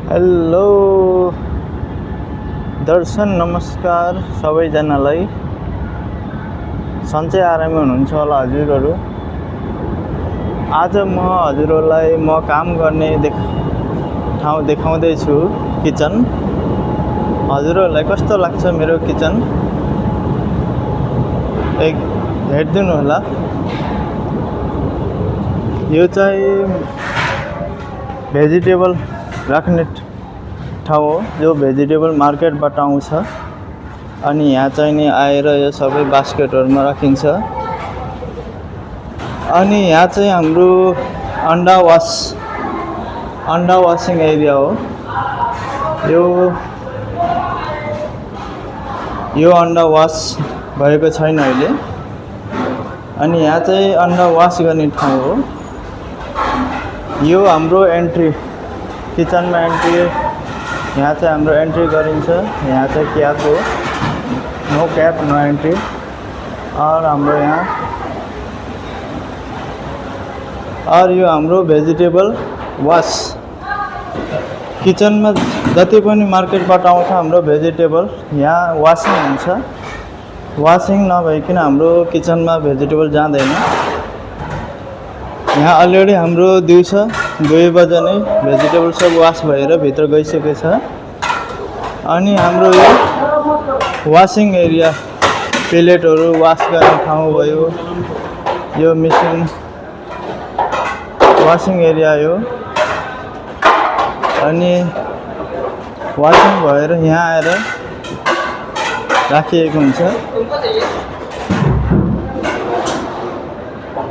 Hello दर्शन नमस्कार सबैजनालाई। सन्चै आरामै हुनुहुन्छ होला हजुरहरू। आज म हजुरहरूलाई काम गर्ने ठाउँ देखाउँदैछु, किचन। हजुरहरूलाई कस्तो लाग्छ मेरो किचन एक हेरिदिनु होला। यो चाहिँ भेजिटेबल राख्ने ठाउँ हो, जो भेजिटेबल मार्केटबाट आउँछ। अनि यहाँ चाहिँ नि आएर यो सबै बास्केटहरुमा राखिन्छ। अनि यहाँ चाहिँ हाम्रो अन्डा वाशिङ एरिया हो। यो अन्डा वास भएको छैन अहिले। अनि यहाँ चाहिँ अन्डा वास गर्ने ठाउँ हो। यो हाम्रो एन्ट्री, किचनमा एन्ट्री। यहाँ चाहिँ हाम्रो एन्ट्री गरिन्छ। यहाँ चाहिँ क्याप हो, नो क्याप नो एन्ट्री। और हाम्रो यहाँ और यो हाम्रो भेजिटेबल वास। किचनमा जति पनि मार्केटबाट आउँछ हाम्रो भेजिटेबल यहाँ वासिङ हुन्छ। वासिङ नभइकन हाम्रो किचनमा भेजिटेबल जाँदैन। यहाँ अलरेडी हाम्रो दिउँसो 2 बजे नै भेजिटेबल सब वास भएर भित्र गइसकेको छ। अनि हाम्रो यो वाशिङ एरिया, प्लेटहरू वास गर्ने ठाउँ भयो। यो मेसिन वाशिङ एरिया हो। अनि वाशिङ भएर यहाँ आएर राखिएको हुन्छ।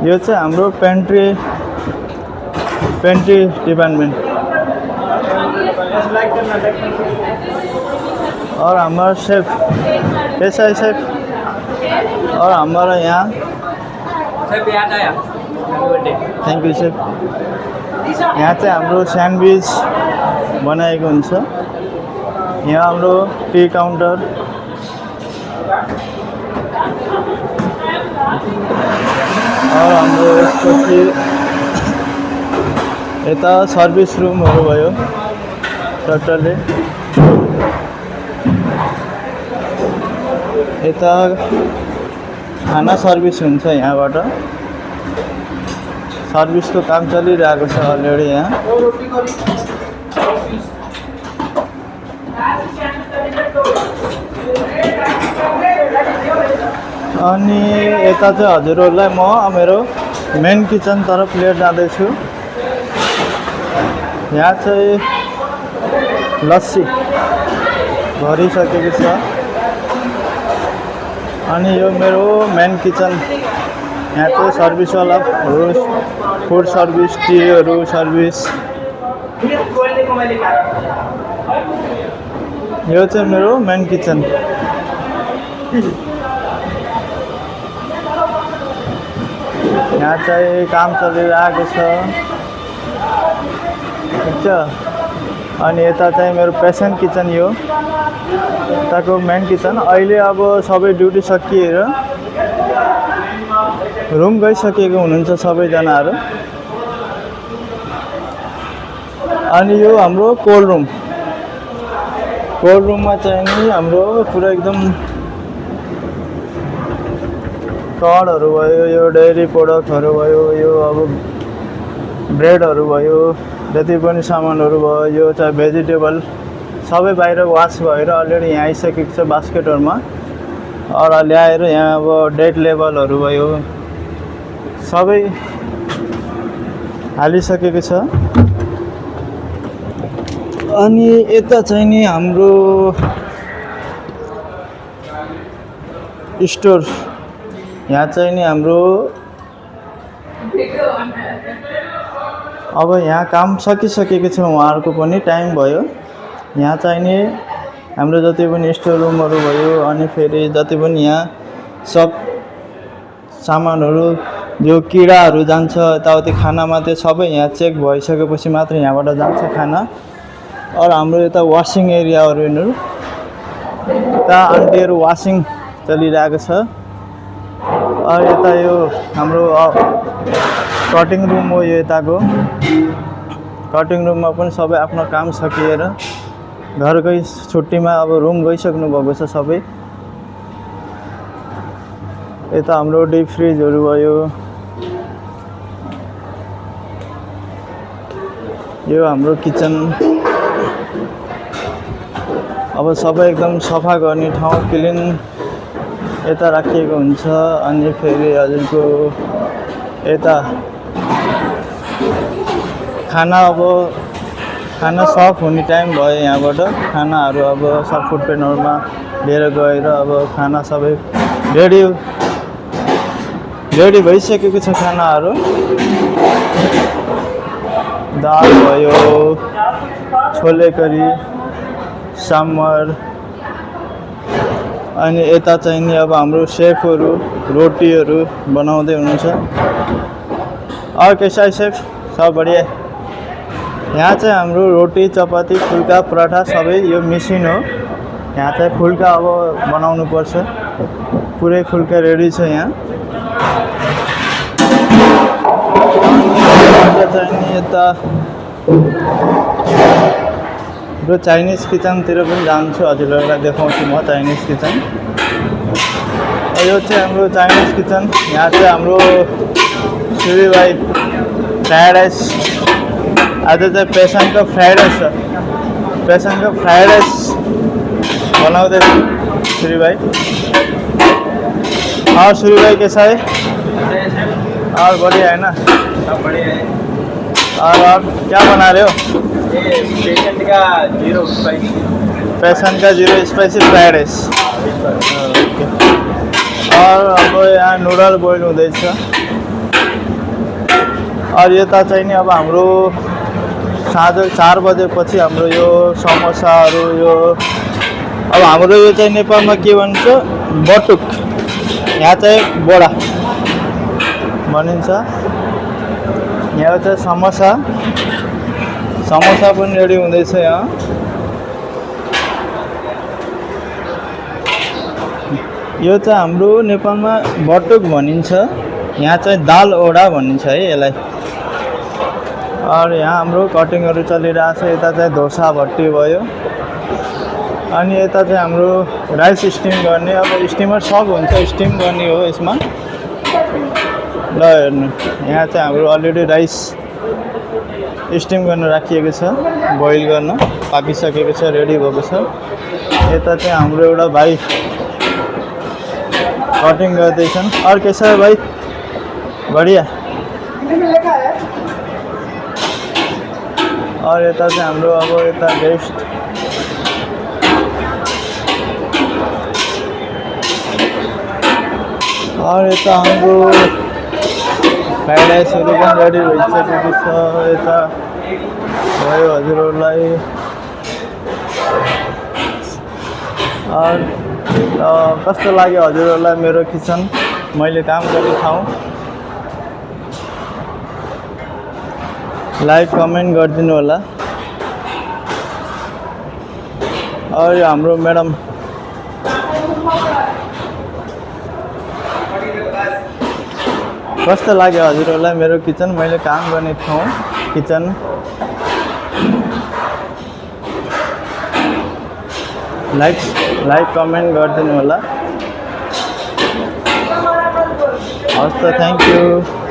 यो चाहिँ हाम्रो पेन्ट्री डिपार्टमेंट। और हमारा शेफ कैसा है शेफ? और हमारा यहाँ शेफ याद आया, थैंक यू शेफ। यहाँ चाहिँ हाम्रो स्यान्डविच बनाएको हुन्छ। यहाँ हाम्रो टी काउन्टर और हाम्रो यसपछि यता सर्भिस रुमहरू भयो टोटली। यता खाना सर्भिस हुन्छ। यहाँबाट सर्भिसको काम चलिरहेको छ अलरेडी यहाँ। अनि यता चाहिँ हजुरहरूलाई म मेरो मेन किचन तर्फ लिएर जाँदैछु। यहाँ चाहिँ लस्सी भरिसकेको छ। अनि यो मेरो मेन किचन। यहाँ चाहिँ सर्भिसवालाहरू फुड सर्भिस, टीहरू सर्भिस। यो चाहिँ मेरो मेन किचन। यहाँ चाहिँ काम चलिरहेको छ, ठिक छ। अनि यता चाहिँ मेरो पेसेन्ट किचन। यो यताको मेन किचन। अहिले अब सबै ड्युटी सकिएर रुम गइसकेको हुनुहुन्छ सबैजनाहरू। अनि यो हाम्रो कोल्ड रुम। कोल्ड रुममा चाहिँ नि हाम्रो पुरा एकदम कर्डहरू भयो, यो डेयरी प्रोडक्टहरू भयो, यो अब ब्रेडहरू भयो, जति पनि सामानहरू भयो। यो चाहिँ भेजिटेबल सबै बाहिर वास भएर अलरेडी यहाँ आइसकेको छ बास्केटहरुमा। और ल्याएर यहाँ अब डेट लेबलहरू भयो, सबै हालिसकेको छ। अनि यता चाहिँ नि हाम्रो स्टोर। यहाँ चाहिँ नि हाम्रो अब यहाँ काम सकिसकेको छ, उहाँहरूको पनि टाइम भयो। यहाँ चाहिँ नि हाम्रो जति पनि स्टोर रुमहरू भयो, अनि फेरि जति पनि यहाँ सब सामानहरू जो किराहरू जान्छ यताउति खानामा, त्यो सबै यहाँ चेक भइसकेपछि मात्र यहाँबाट जान्छ खाना। और हाम्रो यता वाशिङ एरियाहरू यिनीहरू, यता आन्टीहरू वाशिङ चलिरहेको छ। और यता यो हाम्रो कटिङ रुम हो यो यताको। कटिङ रुममा पनि सबै आफ्नो काम सकिएर घरकै छुट्टीमा अब रुम गइसक्नु भएको छ सबै। यता हाम्रो डिप फ्रिजहरू भयो, यो हाम्रो किचन। अब सबै एकदम सफा गर्ने ठाउँ क्लिन यता राखिएको हुन्छ। अनि फेरि हजुरको यता खाना सफ हुने टाइम भयो। यहाँबाट खानाहरू अब सब फुड पेनरमा लिएर गएर अब खाना सबै रेडी भइसकेको छ। खानाहरू दाल भयो, छोले करी, साम्बर। अनि यता चाहिँ नि अब हाम्रो सेफहरू रोटीहरू बनाउँदै हुनुहुन्छ। और कैसा है सेफ? सब बढिया। यहाँ चाहिँ हाम्रो रोटी, चपाती, फुल्का, पराठा सबै यो मिसिन हो। यहाँ चाहिँ फुल्का अब बनाउनु पर्छ। पुरै फुल्का रेडी छ यहाँ। चाहिँ नि यता हाम्रो चाइनिज किचनतिर पनि जान्छु, हजुरहरूलाई देखाउँछु म चाइनिज किचन। यो चाहिँ हाम्रो चाइनिज किचन। यहाँ चाहिँ हाम्रो सुरी भाइ फ्राइड राइस, आज चाहिँ पेसनको फ्राइड राइस छ। पेसनको फ्राइड राइस बनाउँदै सुरी भाइ। और सुरी भाइ कैसा है? और बढ़िया है ना? सब बढ़िया है। और क्या बना रहे हो? ये पेशेंट का 0 स्पाइसी। पैसन का 0 स्पाइसी फ्राइड राइस। और अब यहाँ नुडल बोइल हुँदैछ। और यता चाहिँ नि अब हाम्रो साँझ 4 बजेपछि हाम्रो यो समोसाहरू, यो अब हाम्रो यो चाहिँ नेपालमा के भन्छ बटुक, यहाँ चाहिँ बोडा भनिन्छ। यहाँ चाहिँ समोसा पनि रेडी हुँदैछ यहाँ। यो चाहिँ हाम्रो नेपालमा बटुक भनिन्छ, यहाँ चाहिँ दाल ओडा भनिन्छ है यसलाई। और यहाँ हाम्रो कटिङहरू चलिरहेछ। यता चाहिँ डोसा भट्टी भयो। अनि यता चाहिँ हाम्रो राइस स्टिम गर्ने, अब स्टिमर सब हुन्छ, स्टिम गर्ने हो यसमा। ल हेर्नु, यहाँ चाहिँ हाम्रो अलरेडी राइस स्टिम गर्न राखिएको छ, बोइल गर्न पाकिसकेको छ, रेडी भएको छ। यता चाहिँ हाम्रो एउटा भाइ कटिङ गर्दैछन्। और कैसा है भाइ? बढिया। और यता चाहिँ हाम्रो अब यता गेस्ट और यता हाम्रो फ्राइड राइसहरू पनि रेडी भइसकेको छ। यता भयो हजुरहरूलाई। और कस्तो लाग्यो हजुरहरूलाई मेरो किचन, मैले काम गर्ने ठाउँ? लाइक कमेन्ट गरिदिनु होला। और हाम्रो म्याडम कस्तो लाग्यो हजुरहरूलाई मेरो किचन, मैले काम गर्ने ठाउँ किचन? लाइक कमेन्ट गरिदिनु होला। हस् त, थ्याङ्क यू।